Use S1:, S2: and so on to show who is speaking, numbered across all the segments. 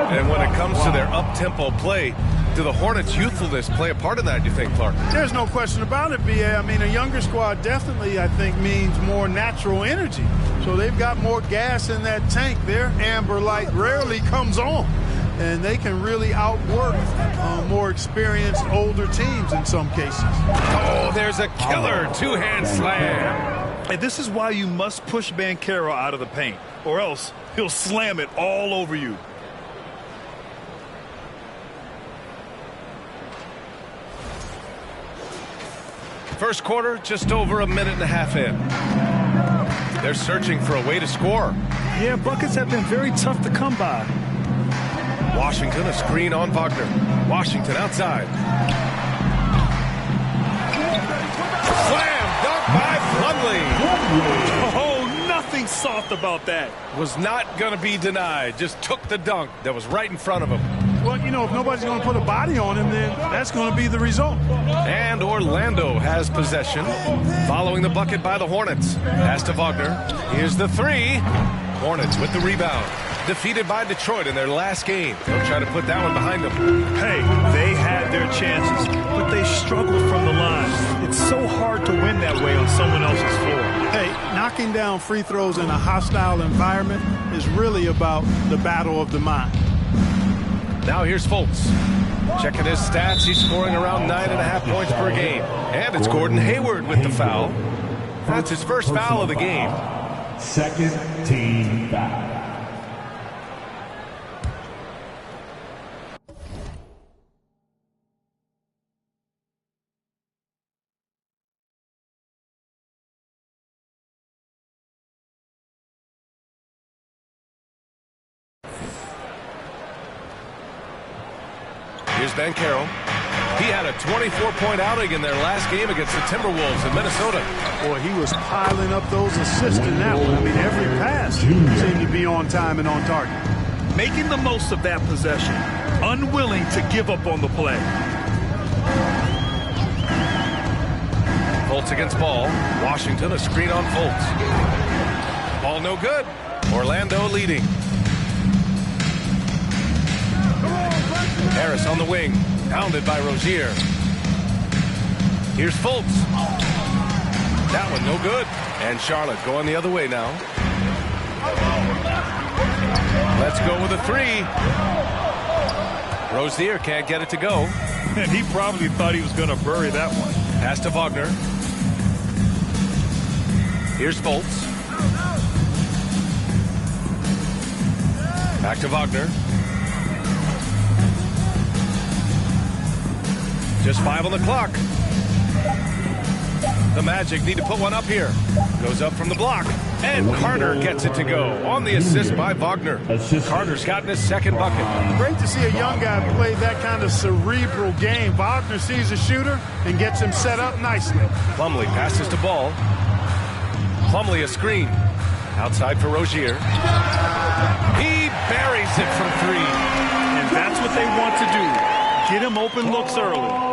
S1: And when it comes to their up-tempo play, do the Hornets' youthfulness play a part in that, do you think, Clark?
S2: There's no question about it, B.A. I mean, a younger squad definitely, I think, means more natural energy. So they've got more gas in that tank. Their amber light rarely comes on. And they can really outwork more experienced, older teams in some cases.
S1: Oh, there's a killer two-hand slam.
S3: And this is why you must push Banchero out of the paint, or else he'll slam it all over you.
S1: First quarter, just over a minute and a half in. They're searching for a way to score.
S3: Yeah, buckets have been very tough to come by.
S1: Washington, a screen on Wagner. Washington outside. Slam dunk by Plumlee.
S3: Oh, nothing soft about that.
S1: Was not going to be denied. Just took the dunk that was right in front of him.
S2: Well, you know, if nobody's going to put a body on him, then that's going to be the result.
S1: And Orlando has possession, following the bucket by the Hornets. Pass to Wagner. Here's the three. Hornets with the rebound. Defeated by Detroit in their last game. They'll try to put that one behind them.
S3: Hey, they had their chances, but they struggled from the line. It's so hard to win that way on someone else's floor.
S2: Hey, knocking down free throws in a hostile environment is really about the battle of the mind.
S1: Now here's Fultz. Checking his stats, he's scoring around 9.5 points per game. And it's Gordon Hayward with the foul. That's his first foul of the game.
S4: Second team foul.
S1: Here's Banchero. He had a 24-point outing in their last game against the Timberwolves in Minnesota.
S2: Boy, he was piling up those assists in that one. I mean, every pass seemed to be on time and on target.
S3: Making the most of that possession. Unwilling to give up on the play.
S1: Fultz against Ball. Washington, a screen on Fultz. Ball no good. Orlando leading. Harris on the wing, pounded by Rozier. Here's Fultz. That one no good. And Charlotte going the other way now. Let's go with a three. Rozier can't get it to go.
S3: And he probably thought he was going to bury that one.
S1: Pass to Wagner. Here's Fultz. Back to Wagner. Just 5 on the clock. The Magic need to put one up here. Goes up from the block. And Carter gets it to go on the assist by Wagner. Carter's gotten his second bucket.
S2: Great to see a young guy play that kind of cerebral game. Wagner sees a shooter and gets him set up nicely.
S1: Plumlee passes to Ball. Plumlee a screen. Outside for Rozier. He buries it from three.
S3: And that's what they want to do. Get him open looks early.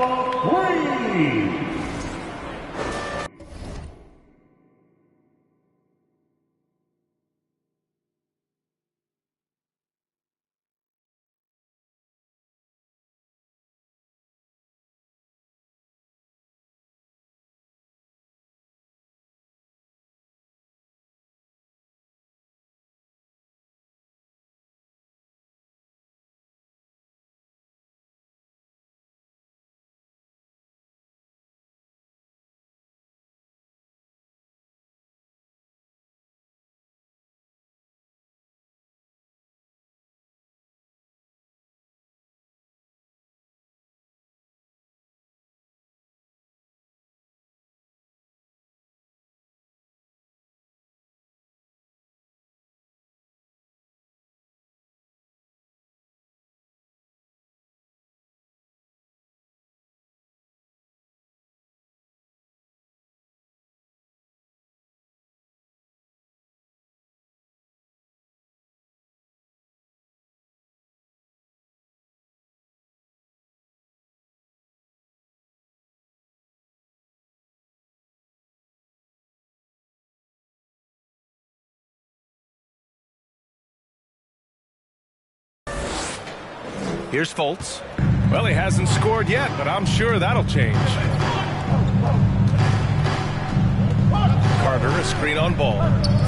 S1: Here's Fultz. Well, he hasn't scored yet, but I'm sure that'll change. Carter, a screen on ball.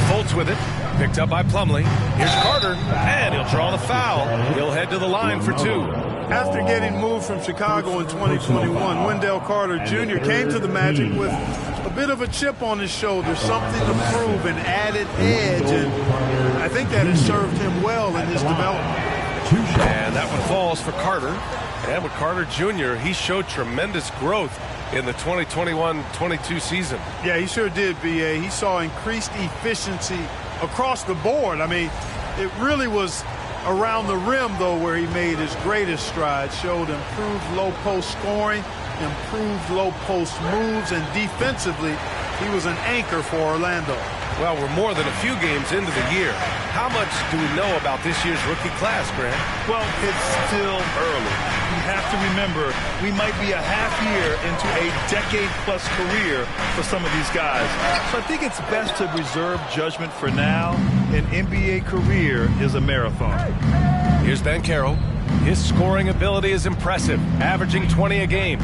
S1: Fultz with it. Picked up by Plumlee. Here's Carter, and he'll draw the foul. He'll head to the line for 2.
S2: After getting moved from Chicago in 2021, Wendell Carter Jr. came to the Magic with a bit of a chip on his shoulder, something to prove, an added edge, and I think that has served him well in his development.
S1: And that one falls for Carter. And with Carter Jr., he showed tremendous growth in the 2021-22 season.
S2: Yeah, he sure did, B.A. He saw increased efficiency across the board. I mean, it really was around the rim, though, where he made his greatest strides. Showed improved low-post scoring, improved low-post moves, and defensively, he was an anchor for Orlando.
S1: Well, we're more than a few games into the year. How much do we know about this year's rookie class, Grant?
S3: Well, it's still early. You have to remember, we might be a half year into a decade-plus career for some of these guys. So I think it's best to reserve judgment for now. An NBA career is a marathon.
S1: Here's Banchero. His scoring ability is impressive, averaging 20 a game.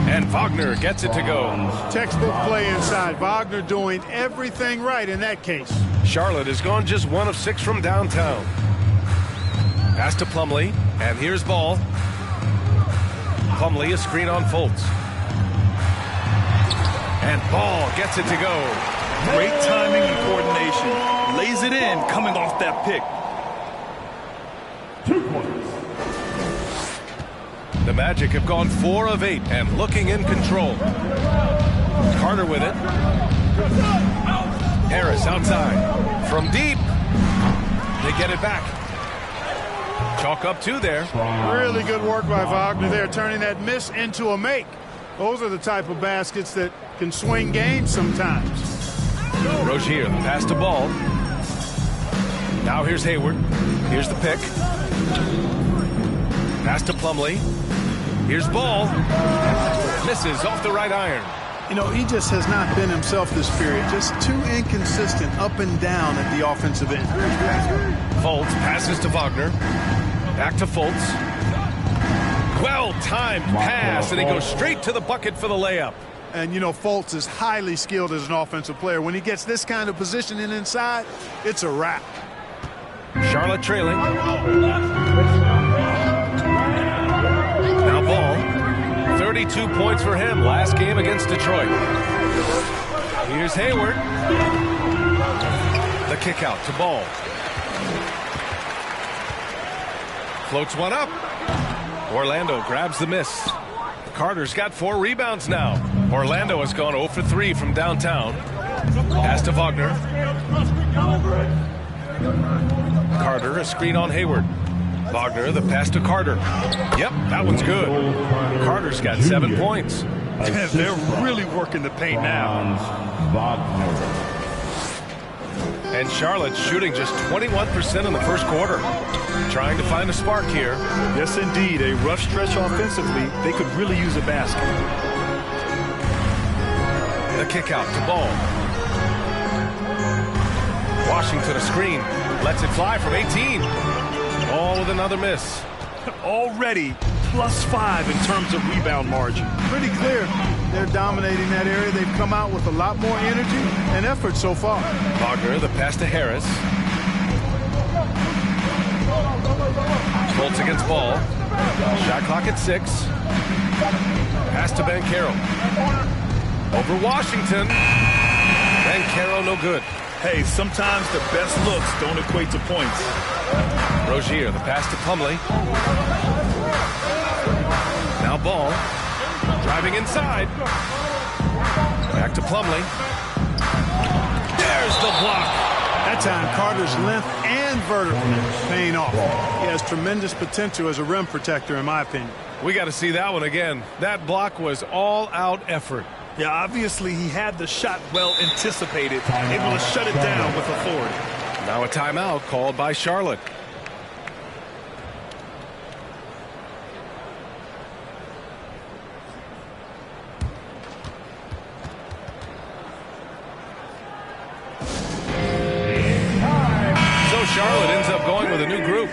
S1: And Wagner gets it to go.
S2: Textbook play inside. Wagner doing everything right in that case.
S1: Charlotte has gone just 1 of 6 from downtown. Pass to Plumlee, and here's Ball. Plumlee, a screen on Fultz. And Ball gets it to go.
S3: Great timing and coordination. Lays it in coming off that pick.
S4: 2 points.
S1: The Magic have gone 4 of 8 and looking in control. Carter with it. Harris outside. From deep. They get it back. Chalk up 2 there.
S2: Really good work by Wagner there, turning that miss into a make. Those are the type of baskets that can swing games sometimes.
S1: Rozier, the pass to Ball. Now here's Hayward. Here's the pick. Pass to Plumlee. Here's Ball. Misses off the right iron.
S2: You know, he just has not been himself this period. Just too inconsistent up and down at the offensive end.
S1: Fultz passes to Wagner. Back to Fultz. Well-timed pass, and he goes straight to the bucket for the layup.
S2: And, you know, Fultz is highly skilled as an offensive player. When he gets this kind of positioning inside, it's a wrap.
S1: Charlotte trailing. Now Ball. 32 points for him last game against Detroit. Here's Hayward. The kick out to Ball. Floats one up. Orlando grabs the miss. Carter's got 4 rebounds now. Orlando has gone 0 for 3 from downtown. Pass to Wagner. Carter, a screen on Hayward. Wagner, the pass to Carter. Yep, that one's good. Carter's got 7 points.
S3: They're really working the paint now.
S1: And Charlotte's shooting just 21% in the first quarter. Trying to find a spark here.
S3: Yes, indeed. A rough stretch offensively. They could really use a basket.
S1: The kick out to Ball. Washington a screen. Lets it fly from 18. Ball with another miss.
S3: Already +5 in terms of rebound margin.
S2: Pretty clear. They're dominating that area. They've come out with a lot more energy and effort so far.
S1: Wagner, the pass to Harris. Fultz against Ball. Shot clock at 6. Pass to Banchero. Over Washington. Banchero no good.
S3: Hey, sometimes the best looks don't equate to points.
S1: Rozier, the pass to Plumlee. Now Ball. Driving inside. Back to Plumlee. There's the block.
S2: That time, Carter's length and vertical paying off. He has tremendous potential as a rim protector, in my opinion.
S1: We got to see that one again. That block was all-out effort.
S3: Yeah, obviously he had the shot well anticipated, able to shut it down with authority.
S1: Now a timeout called by Charlotte. Charlotte ends up going with a new group.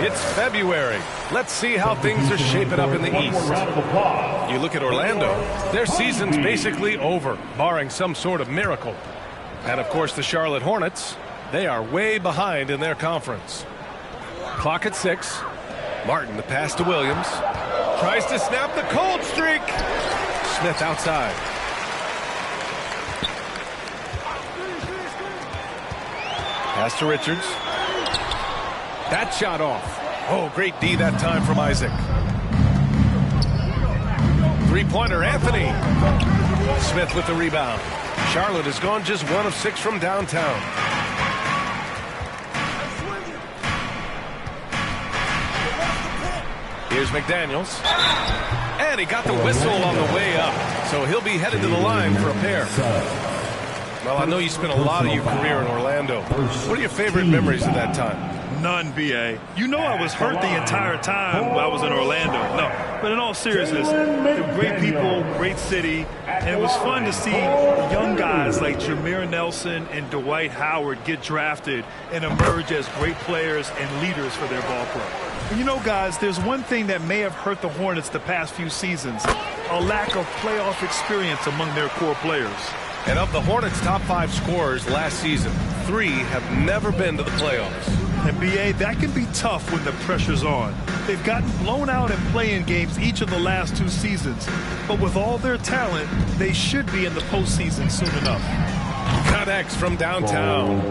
S1: It's February. Let's see how things are shaping up in the East. You look at Orlando, their season's basically over, barring some sort of miracle. And of course the Charlotte Hornets, they are way behind in their conference. Clock at 6. Martin, the pass to Williams. Tries to snap the cold streak. Smith outside. Pass to Richards. That shot off. Oh, great D that time from Isaac. Three-pointer, Anthony. Smith with the rebound. Charlotte has gone just 1 of 6 from downtown. Here's McDaniels. And he got the whistle on the way up. So he'll be headed to the line for a pair. Well, I know you spent a lot of your career in Orlando. What are your favorite memories of that time?
S3: None, B.A. You know I was hurt the entire time while I was in Orlando. No, but in all seriousness, they're great people, great city, and it was fun to see young guys like Jameer Nelson and Dwight Howard get drafted and emerge as great players and leaders for their ball club. And you know, guys, there's one thing that may have hurt the Hornets the past few seasons, a lack of playoff experience among their core players.
S1: And of the Hornets' top 5 scorers last season, 3 have never been to the playoffs.
S3: And B.A., that can be tough when the pressure's on. They've gotten blown out in play-in games each of the last 2 seasons. But with all their talent, they should be in the postseason soon enough.
S1: Connects from downtown.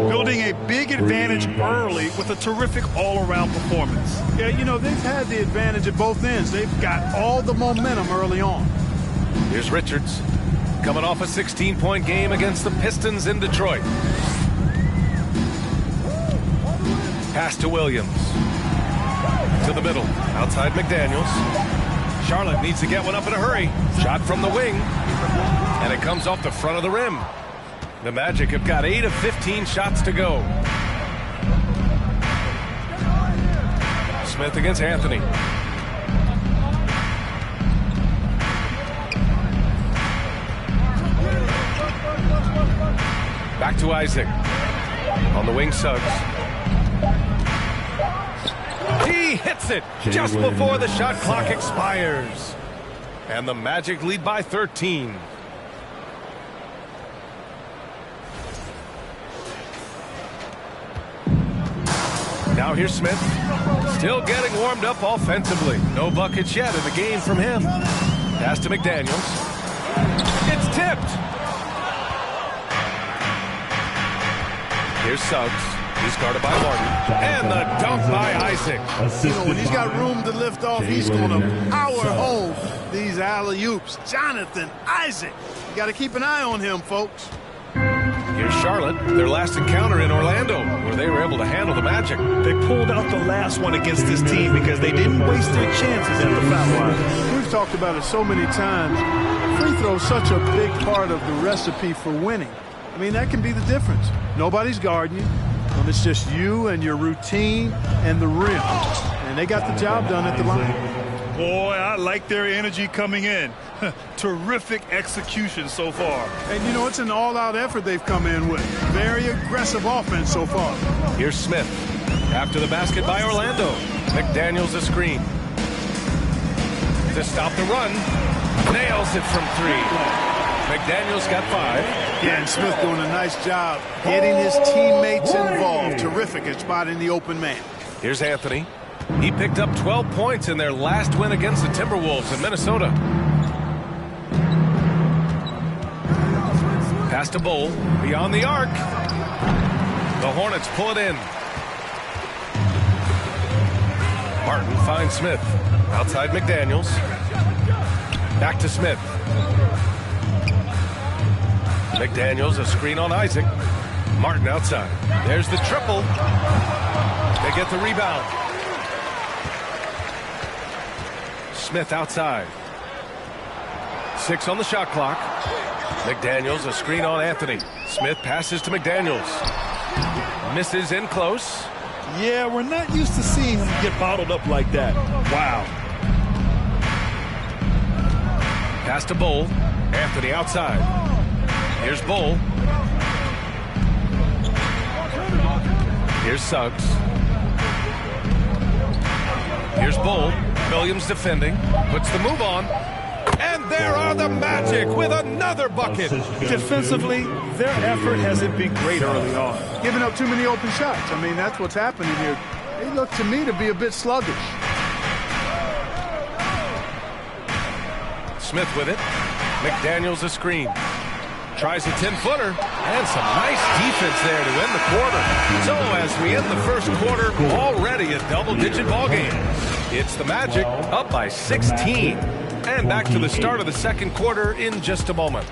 S3: Building a big advantage early with a terrific all-around performance.
S2: Yeah, you know, they've had the advantage at both ends. They've got all the momentum early on.
S1: Here's Richards. Coming off a 16-point game against the Pistons in Detroit. Pass to Williams. To the middle. Outside McDaniels. Charlotte needs to get one up in a hurry. Shot from the wing. And it comes off the front of the rim. The Magic have got 8 of 15 shots to go. Smith against Anthony. Back to Isaac. On the wing, Suggs. He hits it just before the shot clock expires. And the Magic lead by 13. Now here's Smith. Still getting warmed up offensively. No buckets yet in the game from him. Pass to McDaniels. It's tipped. Here's Suggs. He's guarded by Martin. And the dunk by Isaac.
S2: You know, when he's got room to lift off, he's going to power home these alley-oops. Jonathan Isaac. You got to keep an eye on him, folks.
S1: Here's Charlotte. Their last encounter in Orlando, where they were able to handle the Magic.
S3: They pulled out the last one against this team because they didn't waste their chances at the foul line.
S2: We've talked about it so many times. Free throw is such a big part of the recipe for winning. I mean, that can be the difference. Nobody's guarding you. It's just you and your routine and the rim. And they got the job done at the line.
S3: Boy, I like their energy coming in. Terrific execution so far.
S2: And, you know, it's an all-out effort they've come in with. Very aggressive offense so far.
S1: Here's Smith. After the basket by Orlando. McDaniels a screen. To stop the run. Nails it from 3. McDaniels got 5.
S2: Yeah, and Smith doing a nice job getting his teammates involved. Terrific at spotting the open man.
S1: Here's Anthony. He picked up 12 points in their last win against the Timberwolves in Minnesota. Pass to Bull. Beyond the arc. The Hornets pull it in. Martin finds Smith. Outside McDaniels. Back to Smith. McDaniels, a screen on Isaac. Martin outside. There's the triple. They get the rebound. Smith outside. 6 on the shot clock. McDaniels, a screen on Anthony. Smith passes to McDaniels. Misses in close.
S3: Yeah, we're not used to seeing him get bottled up like that. Wow.
S1: Pass to Bull. Anthony outside. Here's Bull. Here's Suggs. Here's Bold. Williams defending. Puts the move on. And there are the Magic with another bucket.
S3: Defensively, their effort hasn't been great early on.
S2: Giving up too many open shots. I mean, that's what's happening here. They look to me to be a bit sluggish.
S1: Smith with it. McDaniels a screen. Tries a 10-footer. And some nice defense there to end the quarter. So as we end the first quarter, already a double-digit ball game. It's the Magic up by 16. And back to the start of the second quarter in just a moment.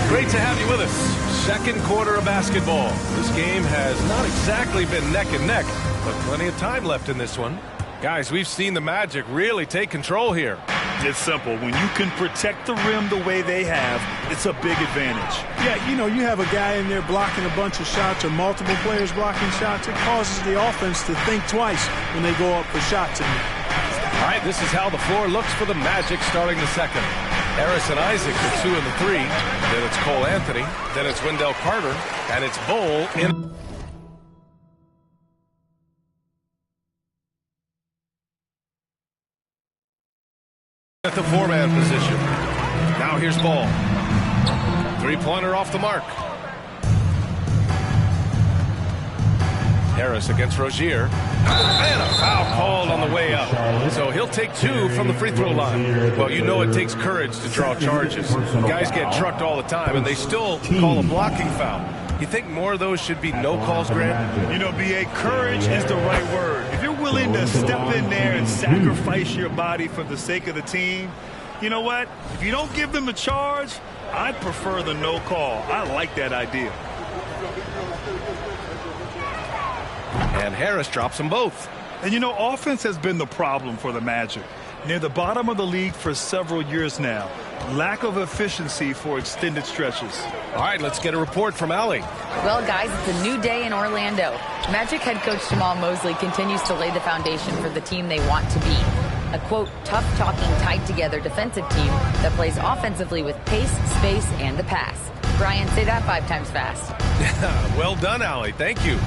S1: Great to have you with us. Second quarter of basketball. This game has not exactly been neck and neck, but plenty of time left in this one. Guys, we've seen the Magic really take control here.
S3: It's simple. When you can protect the rim the way they have, it's a big advantage.
S2: Yeah, you know, you have a guy in there blocking a bunch of shots or multiple players blocking shots. It causes the offense to think twice when they go up for shots in there.
S1: All right, this is how the floor looks for the Magic starting the second. Harris and Isaac the 2 and the 3. Then it's Cole Anthony. Then it's Wendell Carter. And it's Bol in. At the 4-man position. Now here's Bol. Three-pointer off the mark. Harris against Rozier. And a foul called on the way up. So he'll take 2 from the free throw line. Well, you know it takes courage to draw charges. Guys get trucked all the time, and they still call a blocking foul. You think more of those should be no calls, Grant?
S3: You know, B.A., courage is the right word. If you're willing to step in there and sacrifice your body for the sake of the team, you know what? If you don't give them the charge, I'd prefer the no call. I like that idea.
S1: And Harris drops them both.
S3: And, you know, offense has been the problem for the Magic. Near the bottom of the league for several years now. Lack of efficiency for extended stretches.
S1: All right, let's get a report from Allie.
S5: Well, guys, it's a new day in Orlando. Magic head coach Jamal Mosley continues to lay the foundation for the team they want to be. A, quote, tough-talking, tied-together defensive team that plays offensively with pace, space, and the pass. Brian, say that 5 times fast.
S1: Well done, Allie. Thank you.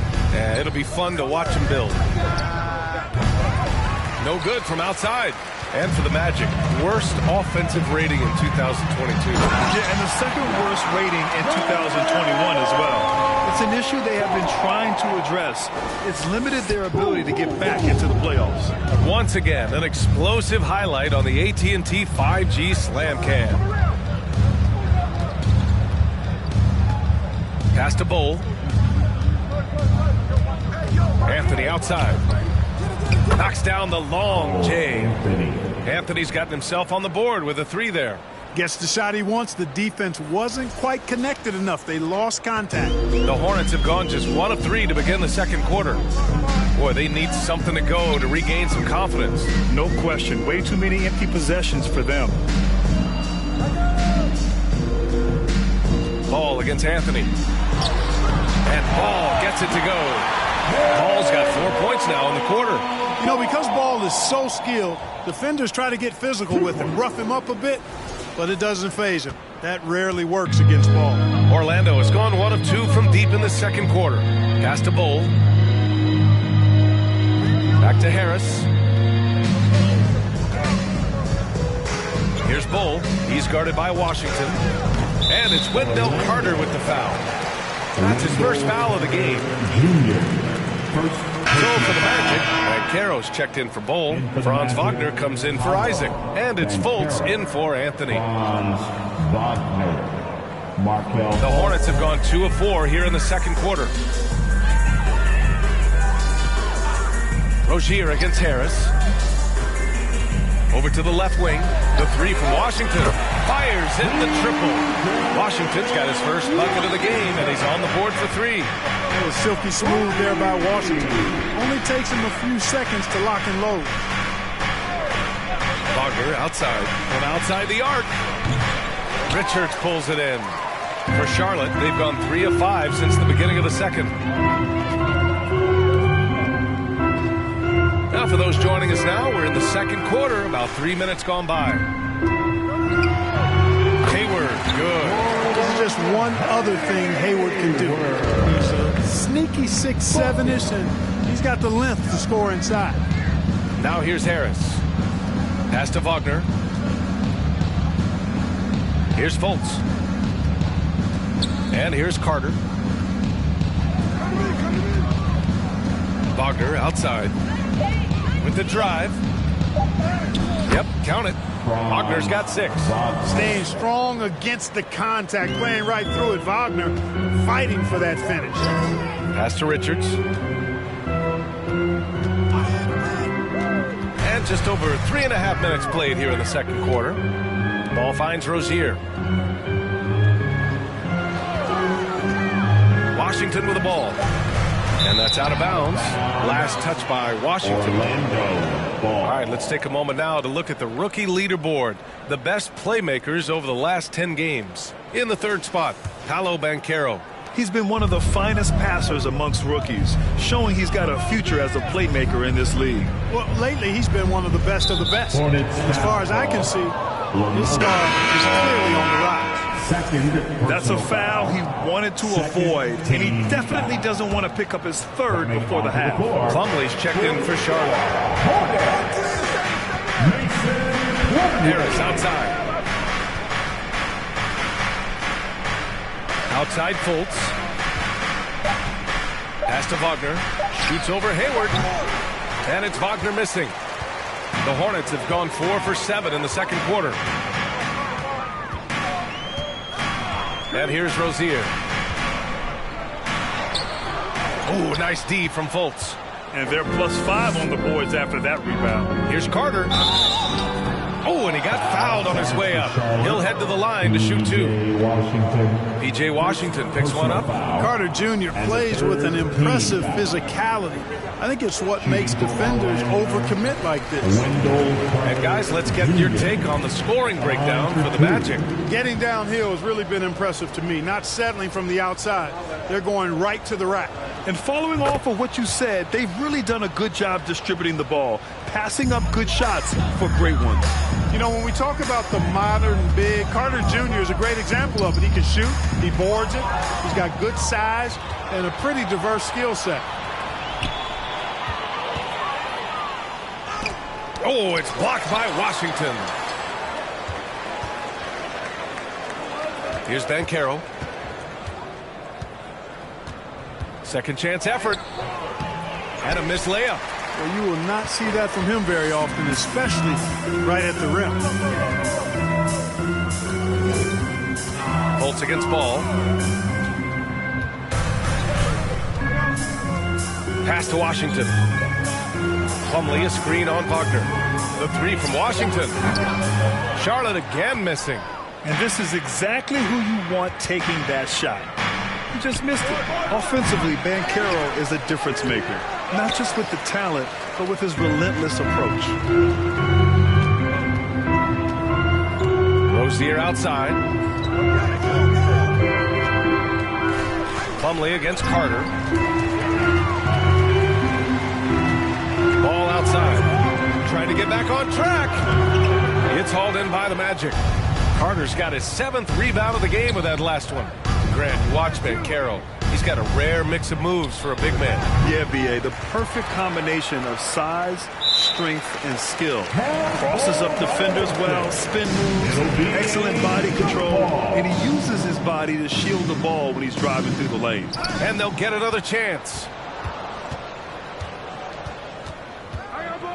S1: It'll be fun to watch him build. No good from outside. And for the Magic, worst offensive rating in 2022.
S3: Yeah, and the second worst rating in 2021 as well. It's an issue they have been trying to address. It's limited their ability to get back into the playoffs.
S1: Once again, an explosive highlight on the AT&T 5G Slam Cam. Pass to Bol. Anthony outside. Knocks down the long J. Anthony's gotten himself on the board with a 3 there.
S2: Gets the shot he wants. The defense wasn't quite connected enough. They lost contact.
S1: The Hornets have gone just 1 of 3 to begin the second quarter. Boy, they need something to go to regain some confidence.
S3: No question. Way too many empty possessions for them.
S1: Ball against Anthony. And Ball gets it to go. Ball's got 4 points now in the quarter.
S2: You know, because Ball is so skilled, defenders try to get physical with him, rough him up a bit, but it doesn't faze him. That rarely works against Ball.
S1: Orlando has gone 1 of 2 from deep in the second quarter. Pass to Bol. Back to Harris. Here's Bol. He's guarded by Washington. And it's Wendell Carter with the foul. That's his first foul of the game. So for the Magic, Banchero's checked in for Bol. Franz Wagner comes in for Isaac. And it's Fultz in for Anthony. The Hornets have gone 2 of 4 here in the second quarter. Rozier against Harris. Over to the left wing. The 3 from Washington. Fires in the triple. Washington's got his first bucket of the game, and he's on the board for 3.
S2: It was silky smooth there by Washington. Only takes him a few seconds to lock and load.
S1: Wagner outside. From outside the arc. Richards pulls it in. For Charlotte, they've gone 3 of 5 since the beginning of the second. Now for those joining us now, we're in the second quarter, about 3 minutes gone by. Hayward, good.
S2: This is just one other thing Hayward can do. He's a sneaky 6'7"ish, and he's got the length to score inside.
S1: Now here's Harris. Pass to Wagner. Here's Fultz. And here's Carter. Wagner outside. With the drive. Yep, count it. Wagner's got 6.
S2: Staying strong against the contact, playing right through it. Wagner fighting for that finish.
S1: Pass to Richards. And just over 3.5 minutes played here in the second quarter. Ball finds Rozier. Washington with the ball. And that's out of bounds. Last touch by Washington. All right, let's take a moment now to look at the rookie leaderboard. The best playmakers over the last 10 games. In the third spot, Paolo Banchero.
S3: He's been one of the finest passers amongst rookies, showing he's got a future as a playmaker in this league.
S2: Well, lately he's been one of the best of the best. As far as I can see, his star is clearly on the rise.
S3: That's a foul he wanted to avoid, and he definitely doesn't want to pick up his 3rd before the half.
S1: Plumlee's checked in for Charlotte. Harris outside. Outside Fultz. Pass Pass to Wagner. Shoots over Hayward. And it's Wagner missing. The Hornets have gone 4 for 7 in the second quarter. And here's Rozier. Oh, nice D from Fultz.
S3: And they're +5 on the boards after that rebound.
S1: Here's Carter. Oh, and he got fouled on his way up. He'll head to the line to shoot 2. P.J. Washington picks one up.
S2: Carter Jr. plays with an impressive physicality. I think it's what makes defenders overcommit like this.
S1: And guys, let's get your take on the scoring breakdown for the Magic.
S2: Getting downhill has really been impressive to me, not settling from the outside. They're going right to the rack.
S3: And following off of what you said, they've really done a good job distributing the ball, passing up good shots for great ones.
S2: You know, when we talk about the modern big, Carter Jr. is a great example of it. He can shoot, he boards it, he's got good size, and a pretty diverse skill set.
S1: Oh, it's blocked by Washington. Here's Banchero. Second chance effort. And a missed layup.
S2: Well, you will not see that from him very often, especially right at the rim.
S1: Fultz against Ball. Pass to Washington. Plumlee, a screen on Wagner. The 3 from Washington. Charlotte again missing.
S3: And this is exactly who you want taking that shot. You just missed it. Offensively, Banchero is a difference maker. Not just with the talent, but with his relentless approach.
S1: Rozier outside. Plumlee against Carter. Ball outside. Trying to get back on track. It's hauled in by the Magic. Carter's got his 7th rebound of the game with that last one. Grant, you watch Banchero. He's got a rare mix of moves for a big man.
S3: Yeah, B.A., the perfect combination of size, strength, and skill. Crosses up defenders well, spin moves, excellent body control, and he uses his body to shield the ball when he's driving through the lane.
S1: And they'll get another chance.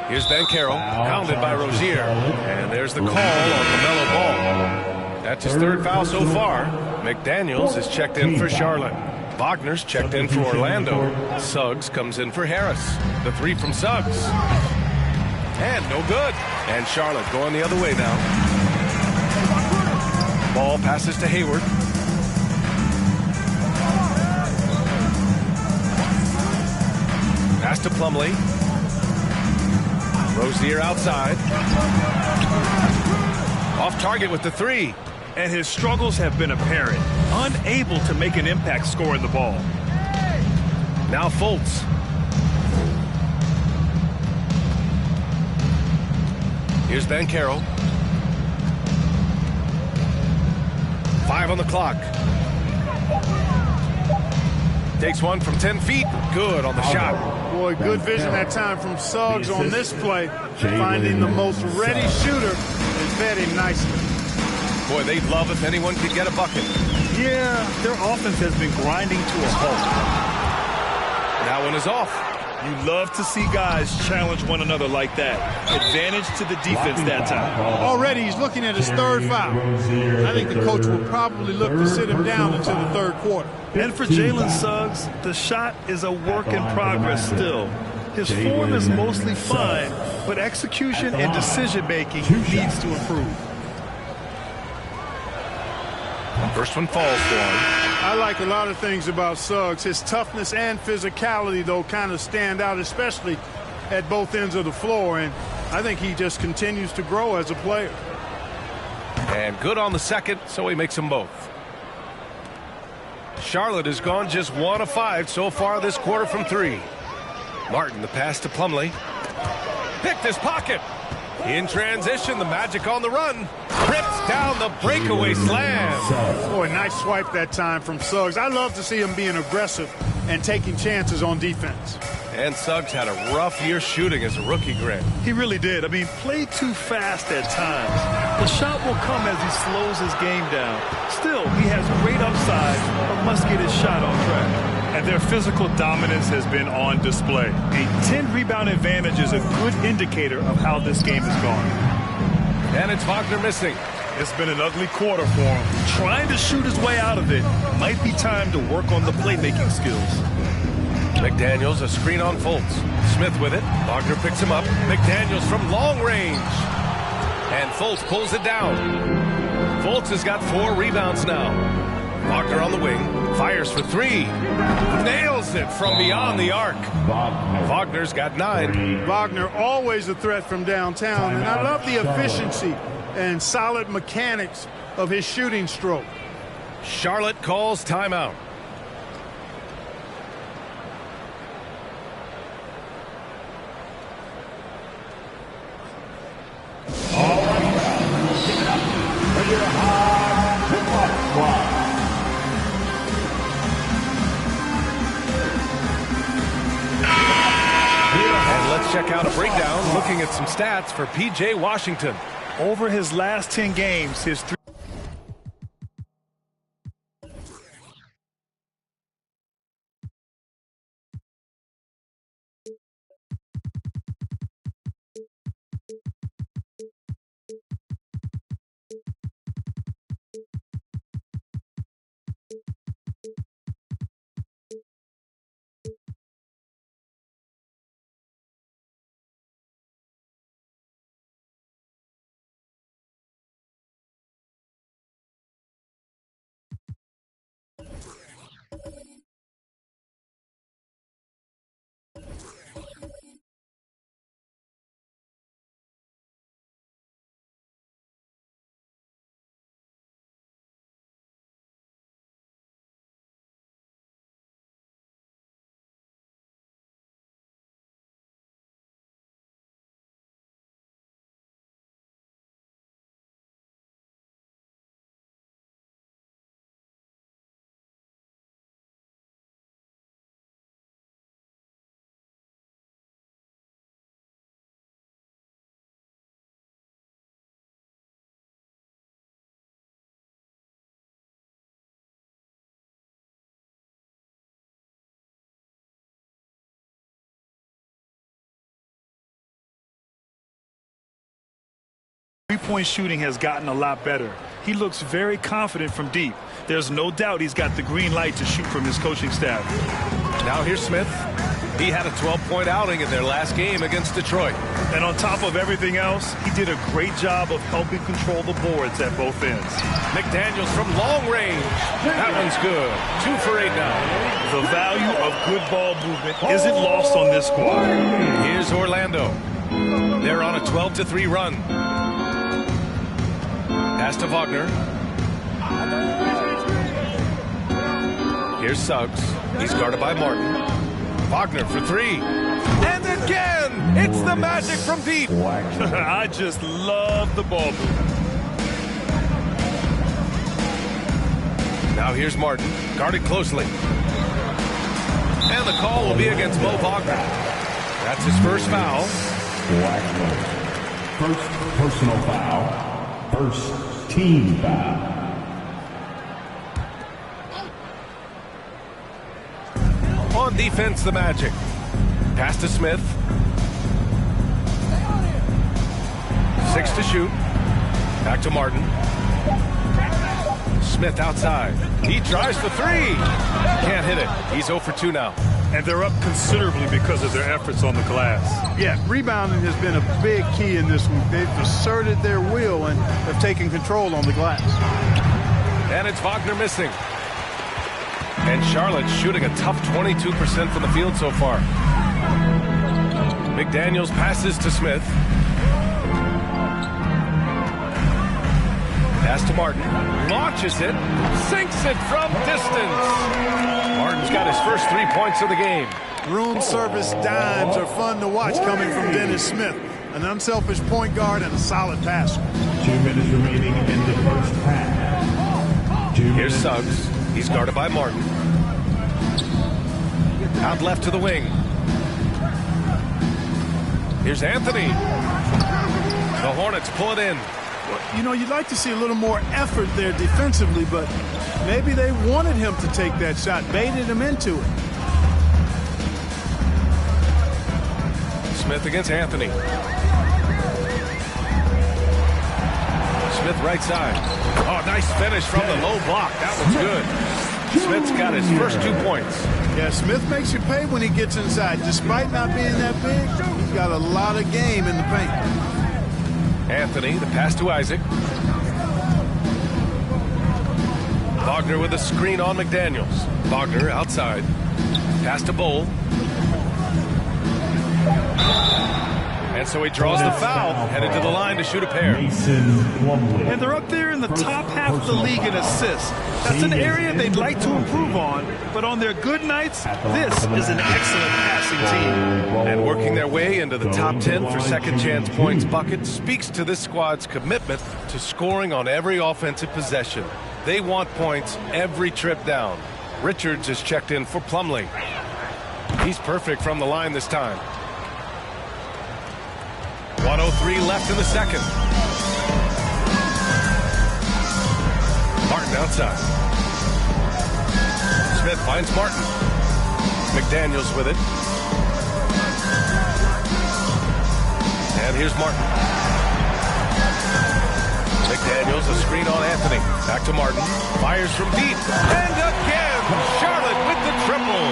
S1: Here's Banchero, hounded by Rozier. And there's the call on LaMelo Ball. That's his 3rd foul so far. McDaniels is checked in for Charlotte. Wagner's checked in for Orlando. Suggs comes in for Harris. The 3 from Suggs. And no good. And Charlotte going the other way now. Ball passes to Hayward. Pass to Plumlee. Rozier outside. Off target with the 3.
S3: And his struggles have been apparent. Unable to make an impact scoring the ball.
S1: Now Fultz. Here's Banchero. 5 on the clock. Takes one from 10 feet. Good on the shot.
S2: Boy, good vision that time from Suggs on this play. Finding the most ready shooter and fed him nicely.
S1: Boy, they'd love if anyone could get a bucket.
S3: Yeah, their offense has been grinding to a halt.
S1: That one is off.
S3: You love to see guys challenge one another like that. Advantage to the defense that time.
S2: Already he's looking at his 3rd foul. I think the coach will probably look to sit him down until the 3rd quarter.
S3: And for Jalen Suggs, the shot is a work in progress still. His form is mostly fine, but execution and decision-making needs to improve.
S1: First one falls for him.
S2: I like a lot of things about Suggs. His toughness and physicality, though, kind of stand out, especially at both ends of the floor. And I think he just continues to grow as a player.
S1: And good on the second, so he makes them both. Charlotte has gone just 1 of 5 so far this quarter from 3. Martin, the pass to Plumlee. Picked his pocket. In transition, the Magic on the run. Rips down the breakaway slam.
S2: Boy, nice swipe that time from Suggs. I love to see him being aggressive and taking chances on defense.
S1: And Suggs had a rough year shooting as a rookie, Grant.
S3: He really did. I mean, played too fast at times. The shot will come as he slows his game down. Still, he has great upside, but must get his shot on track. And their physical dominance has been on display. A 10-rebound advantage is a good indicator of how this game has gone.
S1: And it's Wagner missing.
S3: It's been an ugly quarter for him. Trying to shoot his way out of it. Might be time to work on the playmaking skills.
S1: McDaniels, a screen on Fultz. Smith with it. Wagner picks him up. McDaniels from long range. And Fultz pulls it down. Fultz has got 4 rebounds now. Wagner on the wing. Fires for 3. Nails it from beyond the arc. Wagner's got 9.
S2: Wagner always a threat from downtown, and I love the efficiency and solid mechanics of his shooting stroke.
S1: Charlotte calls timeout. Check out a breakdown looking at some stats for P.J. Washington.
S3: Over his last 10 games, his 3 3-point shooting has gotten a lot better. He looks very confident from deep. There's no doubt he's got the green light to shoot from his coaching staff.
S1: Now here's Smith. He had a 12-point outing in their last game against Detroit.
S3: And on top of everything else, he did a great job of helping control the boards at both ends.
S1: McDaniels from long range. That one's good. 2 for 8 now.
S3: The value of good ball movement isn't lost on this squad.
S1: Here's Orlando. They're on a 12-3 run. Pass to Wagner. Here's Suggs. He's guarded by Martin. Wagner for 3. And again! It's the Magic from deep.
S3: I just love the ball movement.
S1: Now here's Martin. Guarded closely. And the call will be against Mo Wagner. That's his first foul.
S4: Wagner. First personal foul. First team foul.
S1: On defense, the Magic. Pass to Smith. 6 to shoot. Back to Martin. Smith outside. He tries for 3. Can't hit it. He's 0 for 2 now.
S3: And they're up considerably because of their efforts on the glass.
S2: Yeah, rebounding has been a big key in this one. They've asserted their will and have taken control on the glass.
S1: And it's Wagner missing. And Charlotte's shooting a tough 22% from the field so far. McDaniels passes to Smith. Pass to Martin. Launches it. Sinks it from distance. Martin's got his first 3 points of the game.
S2: Room service dimes are fun to watch coming from Dennis Smith. An unselfish point guard and a solid passer.
S4: 2 minutes remaining in the first half.
S1: Here's Suggs. He's guarded by Martin. Out left to the wing. Here's Anthony. The Hornets pull it in.
S2: You know, you'd like to see a little more effort there defensively, but maybe they wanted him to take that shot, baited him into it.
S1: Smith against Anthony. Smith right side. Oh, nice finish from the low block. That was good. Smith's got his first 2 points.
S2: Yeah, Smith makes you pay when he gets inside. Despite not being that big, he's got a lot of game in the paint.
S1: Anthony, the pass to Isaac. Wagner with a screen on McDaniels. Wagner outside. Pass to Bol. And so he draws the foul, headed to the line to shoot a pair.
S3: And they're up there in the top half of the league in assists. That's an area they'd like to improve on, but on their good nights, this is an excellent passing team.
S1: And working their way into the top 10 for second chance points bucket speaks to this squad's commitment to scoring on every offensive possession. They want points every trip down. Richards is checked in for Plumlee. He's perfect from the line this time. 1:03 left in the second. Martin outside. Smith finds Martin. McDaniels with it. And here's Martin. McDaniels, a screen on Anthony. Back to Martin. Fires from deep. And again, Charlotte with the triple.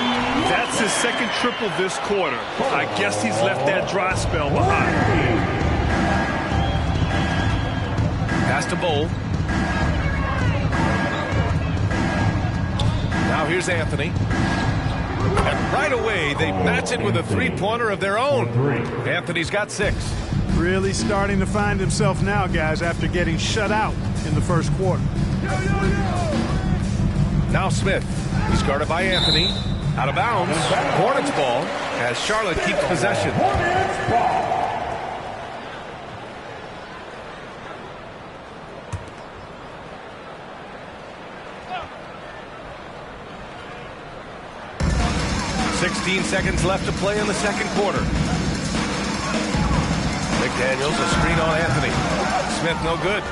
S3: That's his second triple this quarter. I guess he's left that dry spell behind.
S1: Pass to Bol. Now here's Anthony. And right away, they match it with a three-pointer of their own. Anthony's got 6.
S2: Really starting to find himself now, guys, after getting shut out in the first quarter.
S1: Now Smith. He's guarded by Anthony. Out of bounds. Hornets ball as Charlotte keeps possession. Seconds left to play in the second quarter. McDaniels, a screen on Anthony. Smith, no good.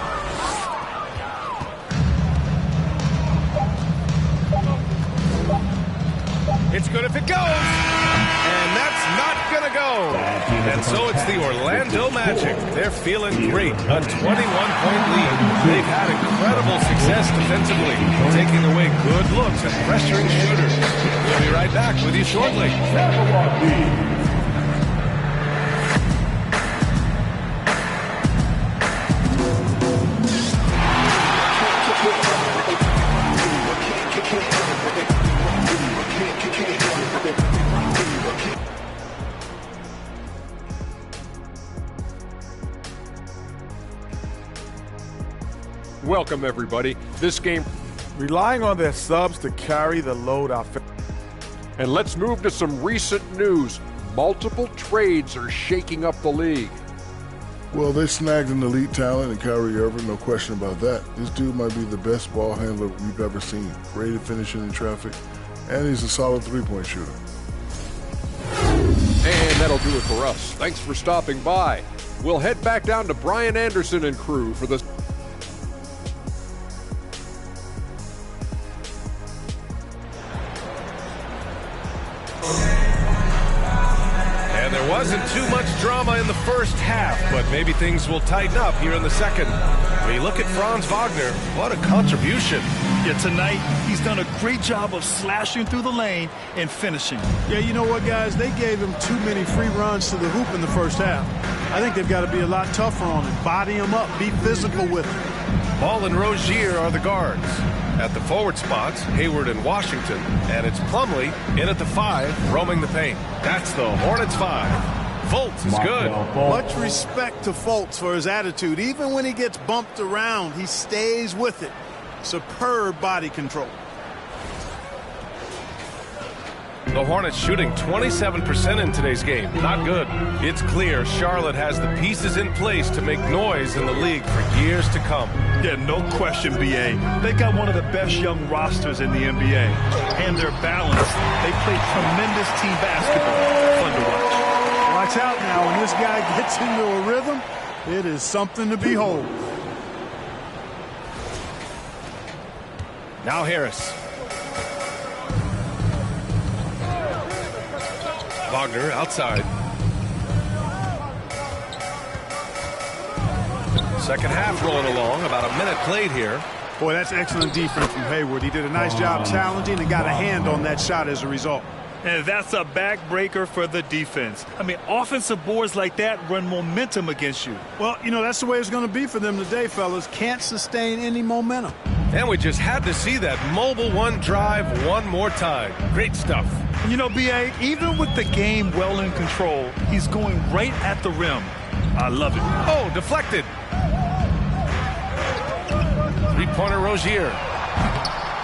S1: It's good if it goes. And that's not going to go. And so it's the Orlando Magic. They're feeling great. A 21-point lead. They've had incredible success defensively, taking away good looks and pressuring shooters. We'll be right back with you shortly.
S6: Welcome, everybody. This game,
S7: relying on their subs to carry the load offensively.
S6: and let's move to some recent news. Multiple trades are shaking up the league.
S8: Well, they snagged an elite talent in Kyrie Irving, no question about that. This dude might be the best ball handler we've ever seen. Great at finishing in traffic, and he's a solid three-point shooter.
S6: And that'll do it for us. Thanks for stopping by. We'll head back down to Brian Anderson and crew for the...
S1: And there wasn't too much drama in the first half, but maybe things will tighten up here in the second. When you look at Franz Wagner, what a contribution.
S3: Yeah, tonight he's done a great job of slashing through the lane and finishing.
S2: Yeah, you know what, guys? They gave him too many free runs to the hoop in the first half. I think they've got to be a lot tougher on him. Body him up, be physical with him.
S1: Ball and Rozier are the guards. At the forward spots, Hayward and Washington. And it's Plumlee in at the 5, roaming the paint. That's the Hornets 5. Fultz is good.
S2: Much respect to Fultz for his attitude. Even when he gets bumped around, he stays with it. Superb body control.
S1: The Hornets shooting 27% in today's game. Not good. It's clear Charlotte has the pieces in place to make noise in the league for years to come.
S3: Yeah, no question, B.A. They got one of the best young rosters in the NBA. And they're balanced. They play tremendous team basketball. Fun to watch.
S2: Watch out now. When this guy gets into a rhythm, it is something to behold.
S1: Now Harris. Wagner outside. Second half rolling along. About a minute played here.
S2: Boy, that's excellent defense from Hayward. He did a nice job challenging and got a hand on that shot as a result.
S3: And that's a backbreaker for the defense. I mean, offensive boards like that run momentum against you.
S2: Well, you know, that's the way it's going to be for them today, fellas. Can't sustain any momentum.
S1: And we just had to see that mobile one drive one more time. Great stuff.
S3: You know, B.A., even with the game well in control, he's going right at the rim. I love it.
S1: Oh, deflected. Three-pointer Rozier.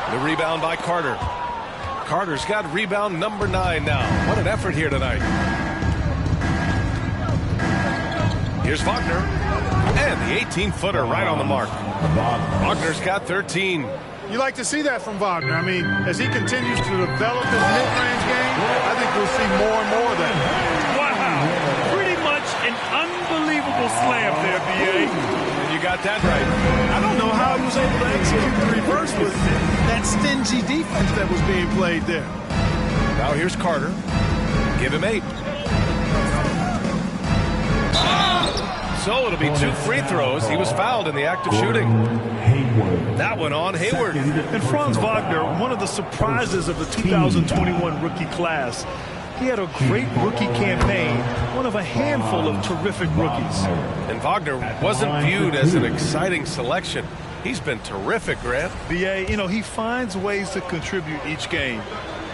S1: The rebound by Carter. Carter's got rebound number 9 now. What an effort here tonight. Here's Wagner. And the 18-footer right on the mark. Wagner's got 13.
S2: You like to see that from Wagner. I mean, as he continues to develop his mid-range game, I think we'll see more and more of that.
S3: Wow. Pretty much an unbelievable slam there, B.A.
S1: And you got that right.
S2: I don't know how he was able to execute the reverse with that stingy defense that was being played there.
S1: Now here's Carter. Give him 8. So it'll be 2 free throws. He was fouled in the act of shooting. That one on Hayward.
S3: And Franz Wagner, one of the surprises of the 2021 rookie class. He had a great rookie campaign, one of a handful of terrific rookies.
S1: And Wagner wasn't viewed as an exciting selection. He's been terrific, Grant.
S3: B.A., you know, he finds ways to contribute each game.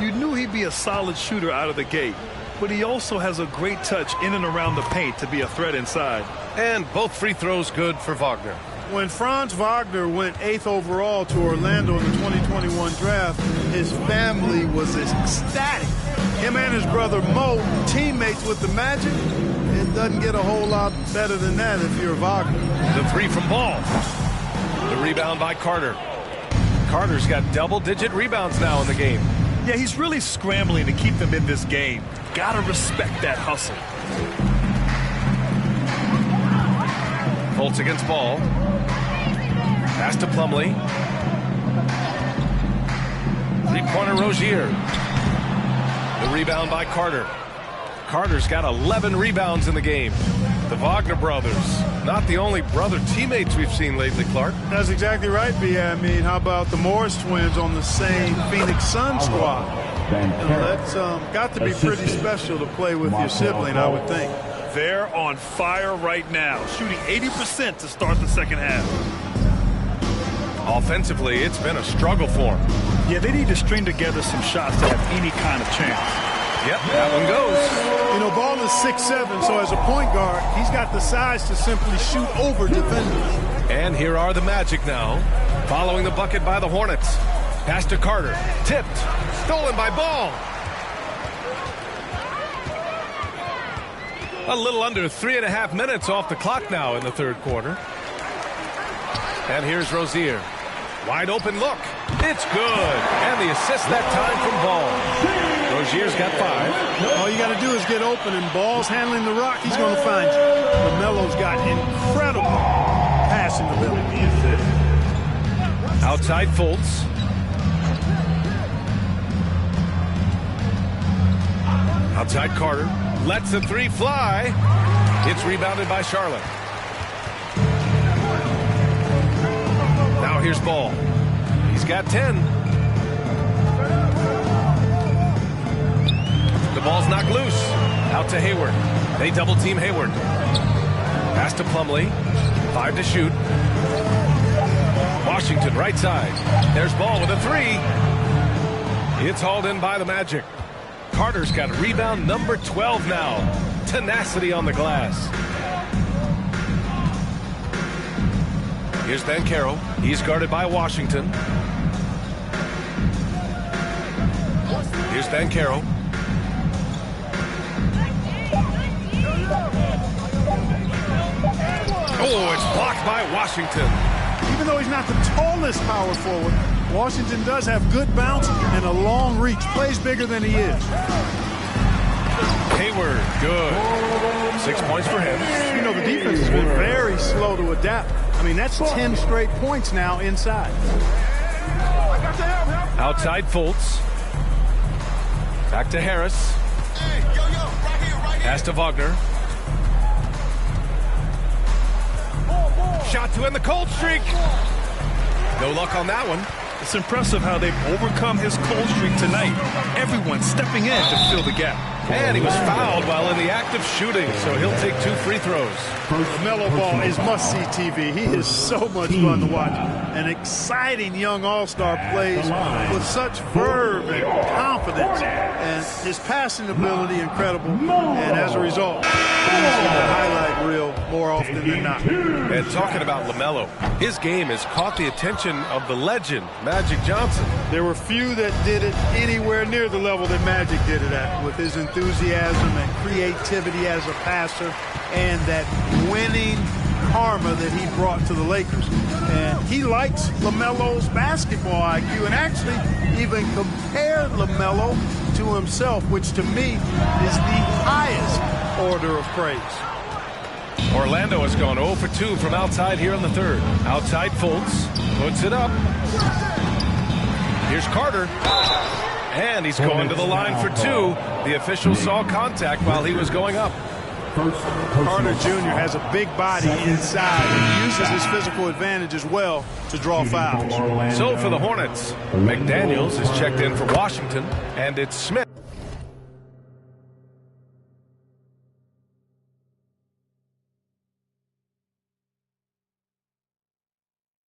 S3: You knew he'd be a solid shooter out of the gate, but he also has a great touch in and around the paint to be a threat inside.
S1: And both free throws good for Wagner.
S2: When Franz Wagner went 8th overall to Orlando in the 2021 draft, his family was ecstatic. Him and his brother Mo, teammates with the Magic. It doesn't get a whole lot better than that if you're Wagner.
S1: The 3 from Ball. The rebound by Carter. Carter's got double-digit rebounds now in the game.
S3: Yeah, he's really scrambling to keep them in this game. Gotta respect that hustle.
S1: Colts against Ball. Pass to Plumlee. Three-pointer Rozier. The rebound by Carter. Carter's got 11 rebounds in the game. The Wagner brothers, not the only brother teammates we've seen lately, Clark.
S2: That's exactly right, B.A. I mean, how about the Morris twins on the same Phoenix Sun squad? That's got to be pretty special to play with your sibling, I would think.
S3: They're on fire right now, shooting 80% to start the second half.
S1: Offensively, it's been a struggle for them.
S3: Yeah, they need to string together some shots to have any kind of chance.
S1: Yep, that one goes.
S2: You know, Ball is 6'7", so as a point guard, he's got the size to simply shoot over defenders.
S1: And here are the Magic now, following the bucket by the Hornets. Pass to Carter, tipped, stolen by Ball. A little under 3.5 minutes off the clock now in the third quarter. And here's Rozier. Wide open look. It's good. And the assist that time from Ball. Rozier's got 5.
S2: All you got to do is get open, and Ball's handling the rock. He's going to find you. LaMelo's got incredible passing ability.
S1: Outside Fultz. Outside Carter. Lets the 3 fly. It's rebounded by Charlotte. Now here's Ball. He's got 10. The ball's knocked loose. Out to Hayward. They double team Hayward. Pass to Plumlee. 5 to shoot. Washington right side. There's Ball with a 3. It's hauled in by the Magic. Carter's got rebound number 12 now. Tenacity on the glass. Here's Banchero. He's guarded by Washington. Here's Banchero. Oh, it's blocked by Washington.
S2: Even though he's not the tallest power forward, Washington does have good bounce and a long reach. Plays bigger than he is.
S1: Hayward, good. 6 points for him.
S2: You know, the defense has been very slow to adapt. I mean, that's 10 straight points now inside.
S1: Outside Fultz. Back to Harris. Pass to Wagner. Shot to end the cold streak. No luck on that one.
S3: It's impressive how they've overcome his cold streak tonight. Everyone stepping in to fill the gap.
S1: And he was fouled while in the act of shooting, so he'll take 2 free throws.
S2: LaMelo Ball is must-see TV. He is so much fun to watch. An exciting young all-star plays with such verve and confidence, and his passing ability incredible. And as a result, he's in the highlight reel more often than not.
S1: And talking about LaMelo, his game has caught the attention of the legend, Magic Johnson.
S2: There were few that did it anywhere near the level that Magic did it at, with his enthusiasm and creativity as a passer and that winning karma that he brought to the Lakers. And he likes LaMelo's basketball IQ and actually even compared LaMelo to himself, which to me is the highest order of praise.
S1: Orlando has gone 0 for 2 from outside here in the third. Outside Fultz puts it up. Here's Carter. And he's going to the line for 2. The official saw contact while he was going up.
S2: Carter Jr. has a big body inside and uses his physical advantage as well to draw fouls.
S1: So for the Hornets, McDaniels is checked in for Washington, and it's Smith.